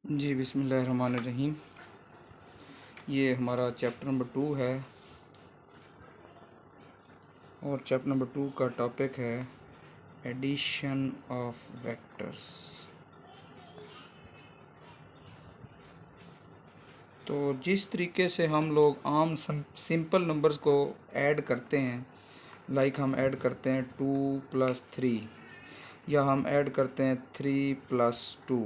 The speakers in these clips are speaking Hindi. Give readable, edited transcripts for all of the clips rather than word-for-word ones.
जी बिस्मिल्लाहिर्रहमानिर्रहीम। ये हमारा चैप्टर नंबर 2 है और चैप्टर नंबर 2 का टॉपिक है एडिशन ऑफ वेक्टर्स। तो जिस तरीके से हम लोग आम सिंपल नंबर्स को ऐड करते हैं, लाइक हम ऐड करते हैं 2+3 या हम ऐड करते हैं 3+2,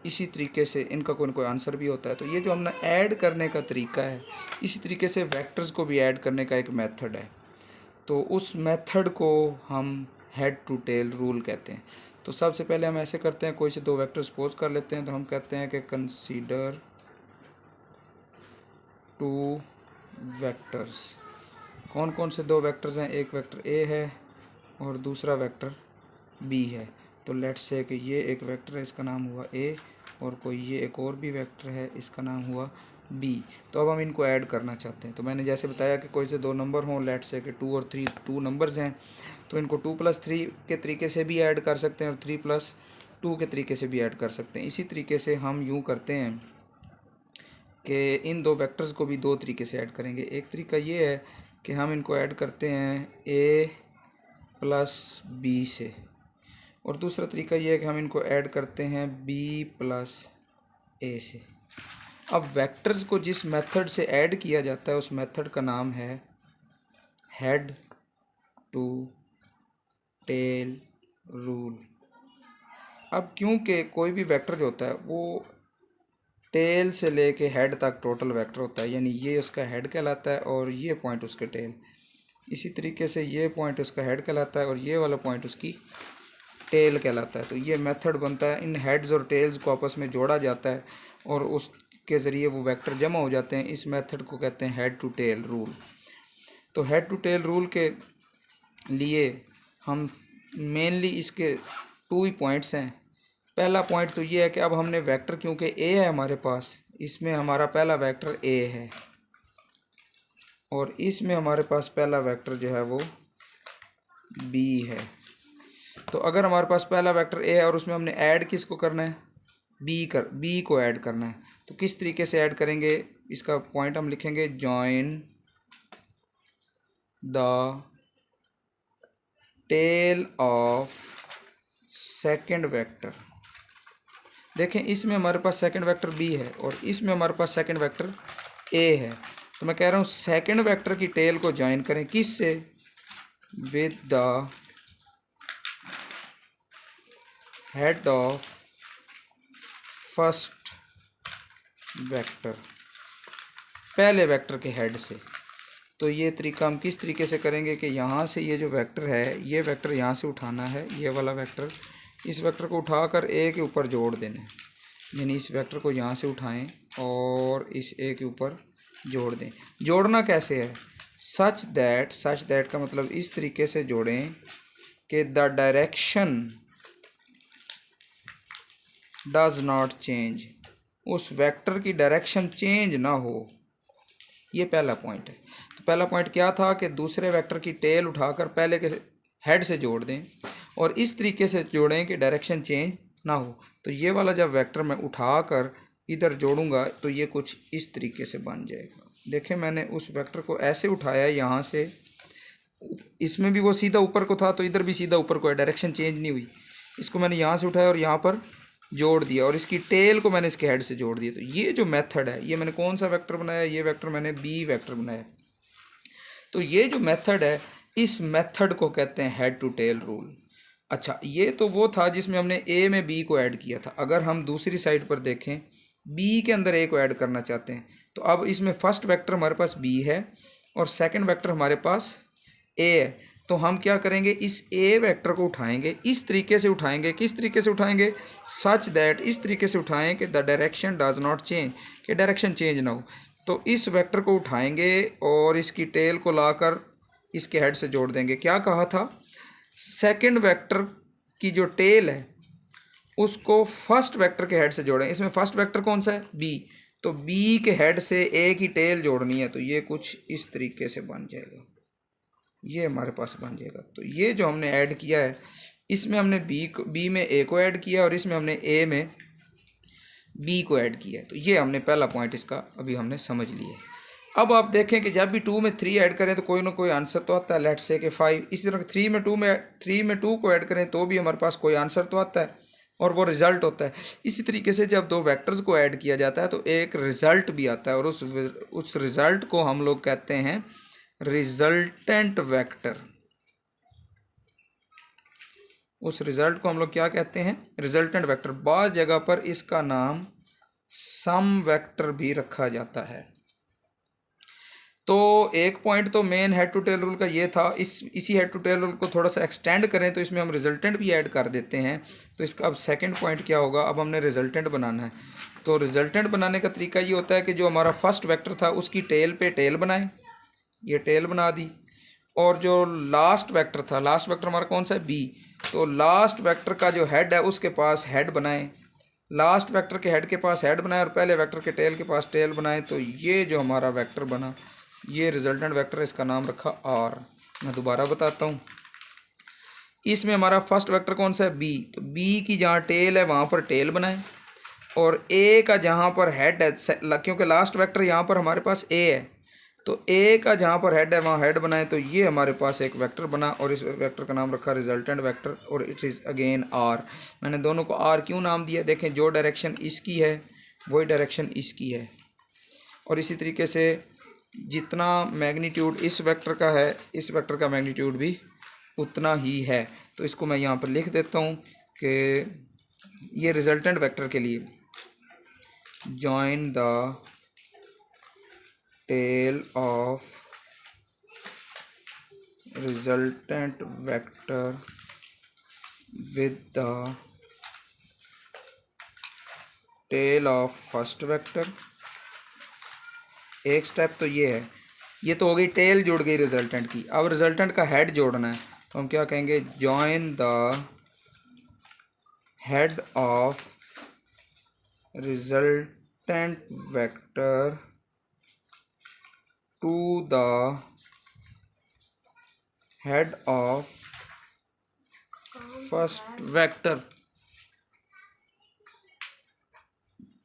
इसी तरीके से इनका कोई ना कोई आंसर भी होता है। तो ये जो हमने ऐड करने का तरीका है, इसी तरीके से वेक्टर्स को भी ऐड करने का एक मेथड है। तो उस मेथड को हम हेड टू टेल रूल कहते हैं। तो सबसे पहले हम ऐसे करते हैं, कोई से दो वेक्टर सपोज कर लेते हैं। तो हम कहते हैं कि कंसीडर टू वेक्टर्स। कौन कौन से दो वेक्टर्स हैं? एक वेक्टर ए है और दूसरा वेक्टर बी है। तो लेट्स से कि ये एक वेक्टर है, इसका नाम हुआ ए, और कोई ये एक और भी वेक्टर है, इसका नाम हुआ बी। तो अब हम इनको ऐड करना चाहते हैं। तो मैंने जैसे बताया कि कोई से दो नंबर हों, लेट्स से कि 2 और 3 टू नंबर्स हैं, तो इनको 2+3 के तरीके से भी ऐड कर सकते हैं और 3+2 के तरीके से भी ऐड कर सकते हैं। इसी तरीके से हम यूँ करते हैं कि इन दो वेक्टर्स को भी दो तरीके से ऐड करेंगे। एक तरीका ये है कि हम इनको ऐड करते हैं ए प्लस बी से, और दूसरा तरीका ये है कि हम इनको ऐड करते हैं बी प्लस ए से। अब वेक्टर्स को जिस मेथड से ऐड किया जाता है, उस मेथड का नाम है हेड टू टेल रूल। अब क्योंकि कोई भी वेक्टर जो होता है वो टेल से लेके हेड तक टोटल वेक्टर होता है, यानी ये उसका हेड कहलाता है और ये पॉइंट उसके टेल। इसी तरीके से ये पॉइंट उसका हेड कहलाता है और ये वाला पॉइंट उसकी टेल कहलाता है। तो ये मेथड बनता है, इन हेड्स और टेल्स को आपस में जोड़ा जाता है और उसके ज़रिए वो वेक्टर जमा हो जाते हैं। इस मेथड को कहते हैं हेड टू टेल रूल। तो हेड टू टेल रूल के लिए हम मेनली इसके 2 ही पॉइंट्स हैं। पहला पॉइंट तो ये है कि अब हमने वेक्टर, क्योंकि ए है हमारे पास, इसमें हमारा पहला वेक्टर ए है और इसमें हमारे पास पहला वेक्टर जो है वो बी है। तो अगर हमारे पास पहला वेक्टर ए है और उसमें हमने ऐड किसको करना है? बी को ऐड करना है। तो किस तरीके से ऐड करेंगे? इसका पॉइंट हम लिखेंगे join the tail of second vector. देखें, इसमें हमारे पास सेकंड वेक्टर बी है और इसमें हमारे पास सेकंड वेक्टर ए है। तो मैं कह रहा हूँ सेकंड वेक्टर की टेल को ज्वाइन करें किस से? With the head of first vector, पहले वेक्टर के हेड से। तो ये तरीका हम किस तरीके से करेंगे कि यहाँ से ये जो वेक्टर है, ये वेक्टर यहाँ से उठाना है, ये वाला वेक्टर, इस वेक्टर को उठाकर ए के ऊपर जोड़ देना है। यानी इस वेक्टर को यहाँ से उठाएं और इस ए के ऊपर जोड़ दें। जोड़ना कैसे है? सच दैट का मतलब इस तरीके से जोड़ें कि the direction does not change, उस वेक्टर की डायरेक्शन चेंज ना हो। ये पहला पॉइंट है। तो पहला पॉइंट क्या था कि दूसरे वेक्टर की टेल उठाकर पहले के हेड से जोड़ दें और इस तरीके से जोड़ें कि डायरेक्शन चेंज ना हो। तो ये वाला जब वेक्टर मैं उठाकर इधर जोड़ूंगा तो ये कुछ इस तरीके से बन जाएगा। देखें, मैंने उस वेक्टर को ऐसे उठाया यहाँ से, इसमें भी वो सीधा ऊपर को था तो इधर भी सीधा ऊपर को है, डायरेक्शन चेंज नहीं हुई। इसको मैंने यहाँ से उठाया और यहाँ पर जोड़ दिया और इसकी टेल को मैंने इसके हेड से जोड़ दिया। तो ये जो मेथड है, ये मैंने कौन सा वेक्टर बनाया? ये वेक्टर मैंने बी वेक्टर बनाया। तो ये जो मेथड है, इस मेथड को कहते हैं हेड टू टेल रूल। अच्छा, ये तो वो था जिसमें हमने ए में बी को ऐड किया था। अगर हम दूसरी साइड पर देखें, बी के अंदर ए को ऐड करना चाहते हैं, तो अब इसमें फर्स्ट वेक्टर हमारे पास बी है और सेकंड वेक्टर हमारे पास ए है। तो हम क्या करेंगे? इस ए वेक्टर को उठाएंगे, इस तरीके से उठाएंगे। किस तरीके से उठाएंगे? सच दैट, इस तरीके से उठाएं कि the direction does not change, कि डायरेक्शन चेंज ना हो। तो इस वेक्टर को उठाएंगे और इसकी टेल को लाकर इसके हेड से जोड़ देंगे। क्या कहा था? सेकंड वेक्टर की जो टेल है उसको फर्स्ट वेक्टर के हेड से जोड़ें। इसमें फर्स्ट वेक्टर कौन सा है? बी। तो बी के हेड से ए की टेल जोड़नी है। तो ये कुछ इस तरीके से बन जाएगा, ये हमारे पास बन जाएगा। तो ये जो हमने ऐड किया है, इसमें हमने बी में ए को ऐड किया और इसमें हमने ए में बी को ऐड किया है। तो ये हमने पहला पॉइंट इसका अभी हमने समझ लिया है। अब आप देखें कि जब भी 2 में 3 ऐड करें तो कोई ना कोई आंसर तो आता है, लेट्स से कि 5। इसी तरह 3 में 2 को ऐड करें तो भी हमारे पास कोई आंसर तो आता है और वो रिजल्ट होता है। इसी तरीके से जब दो वेक्टर्स को ऐड किया जाता है तो एक रिजल्ट भी आता है और उस रिजल्ट को हम लोग कहते हैं रिजल्टेंट वेक्टर। उस रिजल्ट को हम लोग क्या कहते हैं? Resultant vector. बाज़ जगह पर इसका नाम सम वेक्टर भी रखा जाता है। तो एक पॉइंट तो main head to tail rule का ये था। इसी हेड टू टेल रूल को थोड़ा सा एक्सटेंड करें तो इसमें हम रिजल्टेंट भी ऐड कर देते हैं। तो इसका अब सेकंड पॉइंट क्या होगा? अब हमने रिजल्टेंट बनाना है। तो रिजल्टेंट बनाने का तरीका ये होता है कि जो हमारा फर्स्ट वेक्टर था उसकी टेल पे टेल बनाएं, ये टेल बना दी। और जो लास्ट वेक्टर था, लास्ट वेक्टर हमारा कौन सा है? बी। तो लास्ट वेक्टर का जो हेड है उसके पास हेड बनाएं, लास्ट वेक्टर के हेड के पास हेड बनाएं और पहले वेक्टर के टेल के पास टेल बनाएं। तो ये जो हमारा वेक्टर बना, ये रिजल्टेंट वेक्टर, इसका नाम रखा आर। मैं दोबारा बताता हूँ। इसमें हमारा फर्स्ट वेक्टर कौन सा है? बी। तो बी की जहाँ टेल है वहाँ पर टेल बनाएं और ए का जहाँ पर हेड है, क्योंकि लास्ट वेक्टर यहाँ पर हमारे पास ए है, तो ए का जहाँ पर हेड है वहाँ हेड बनाएं। तो ये हमारे पास एक वेक्टर बना और इस वेक्टर का नाम रखा रिजल्टेंट वेक्टर और इट इज़ अगेन आर। मैंने दोनों को आर क्यों नाम दिया? देखें, जो डायरेक्शन इसकी है वही डायरेक्शन इसकी है और इसी तरीके से जितना मैग्नीट्यूड इस वेक्टर का है, इस वेक्टर का मैग्नीट्यूड भी उतना ही है। तो इसको मैं यहाँ पर लिख देता हूँ कि ये रिजल्टेंट वेक्टर के लिए join the tail of resultant vector with the tail of first vector. एक स्टेप तो ये है, ये तो हो गई टेल जुड़ गई रिजल्टेंट की। अब रिजल्टेंट का हेड जोड़ना है तो हम क्या कहेंगे? Join the head of resultant vector to the head of first vector.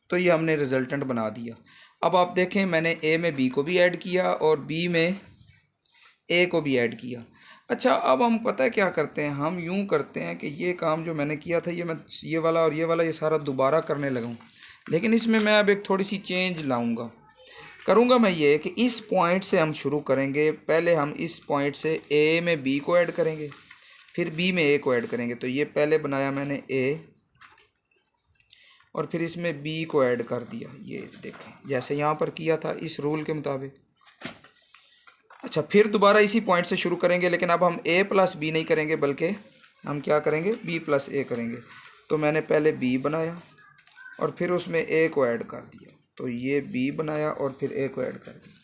तो ये हमने रिजल्टेंट बना दिया। अब आप देखें, मैंने ए में बी को भी ऐड किया और बी में ए को भी ऐड किया। अच्छा, अब हम पता है क्या करते हैं? हम यूं करते हैं कि ये काम जो मैंने किया था, ये मैं ये वाला और ये वाला ये सारा दोबारा करने लगा हूँ, लेकिन इसमें मैं अब एक थोड़ी सी चेंज लाऊंगा। करूँगा मैं ये कि इस पॉइंट से हम शुरू करेंगे। पहले हम इस पॉइंट से ए में बी को ऐड करेंगे, फिर बी में ए को ऐड करेंगे। तो ये पहले बनाया मैंने ए और फिर इसमें बी को ऐड कर दिया, ये देखें जैसे यहाँ पर किया था इस रूल के मुताबिक। अच्छा, फिर दोबारा इसी पॉइंट से शुरू करेंगे, लेकिन अब हम ए प्लस बी नहीं करेंगे बल्कि हम क्या करेंगे? बी प्लस ए करेंगे। तो मैंने पहले बी बनाया और फिर उसमें ए को ऐड कर दिया, तो ये बी बनाया और फिर ए को ऐड कर दिया।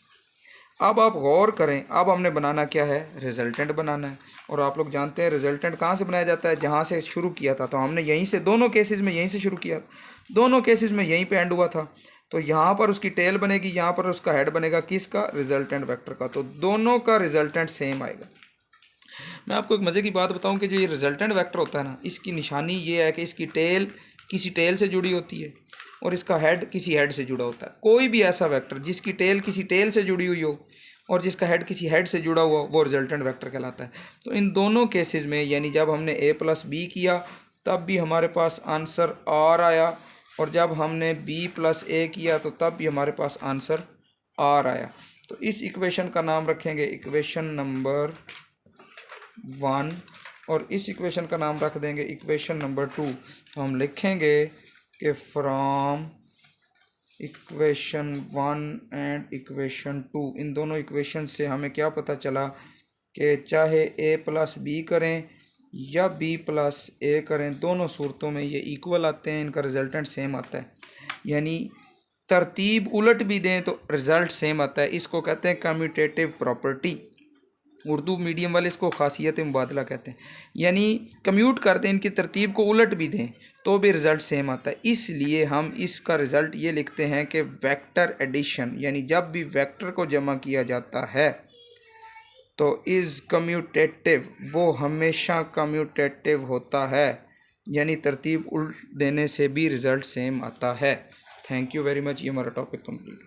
अब आप गौर करें, अब हमने बनाना क्या है? रिजल्टेंट बनाना है। और आप लोग जानते हैं रिजल्टेंट कहाँ से बनाया जाता है? जहाँ से शुरू किया था। तो हमने यहीं से, दोनों केसेस में यहीं से शुरू किया था, दोनों केसेस में यहीं पे एंड हुआ था। तो यहाँ पर उसकी टेल बनेगी, यहाँ पर उसका हेड बनेगा, किसका? रिजल्टेंट वेक्टर का। तो दोनों का रिजल्टेंट सेम आएगा। मैं आपको एक मज़े की बात बताऊं कि जो ये रिजल्टेंट वेक्टर होता है ना, इसकी निशानी ये है कि इसकी टेल किसी टेल से जुड़ी होती है और इसका हेड किसी हेड से जुड़ा होता है। कोई भी ऐसा वेक्टर जिसकी टेल किसी टेल से जुड़ी हुई हो और जिसका हेड किसी हेड से जुड़ा हुआ, वो रिजल्टेंट वेक्टर कहलाता है। तो इन दोनों केसेस में, यानी जब हमने ए प्लस बी किया तब भी हमारे पास आंसर आर आया, और जब हमने बी प्लस ए किया तो तब भी हमारे पास आंसर आर आया। तो इस इक्वेशन का नाम रखेंगे इक्वेशन नंबर 1 और इस इक्वेशन का नाम रख देंगे इक्वेशन नंबर 2। तो हम लिखेंगे कि फ्रॉम इक्वेशन 1 एंड इक्वेशन 2, इन दोनों इक्वेशन से हमें क्या पता चला कि चाहे ए प्लस बी करें या बी प्लस ए करें, दोनों सूरतों में ये इक्वल आते हैं, इनका रिजल्टेंट सेम आता है। यानी तरतीब उलट भी दें तो रिज़ल्ट सेम आता है। इसको कहते हैं कम्यूटेटिव प्रॉपर्टी। उर्दू मीडियम वाले इसको खासियत मुबादला कहते हैं। यानी कम्यूट कर दें, इनकी तरतीब को उलट भी दें तो भी रिज़ल्ट सेम आता है। इसलिए हम इसका रिज़ल्ट ये लिखते हैं कि वेक्टर एडिशन, यानी जब भी वेक्टर को जमा किया जाता है तो इज़ कम्यूटेटिव, वो हमेशा कम्यूटेटिव होता है, यानी तरतीब उल्ट देने से भी रिज़ल्ट सेम आता है। Thank you very much. ये हमारा टॉपिक कंप्लीट।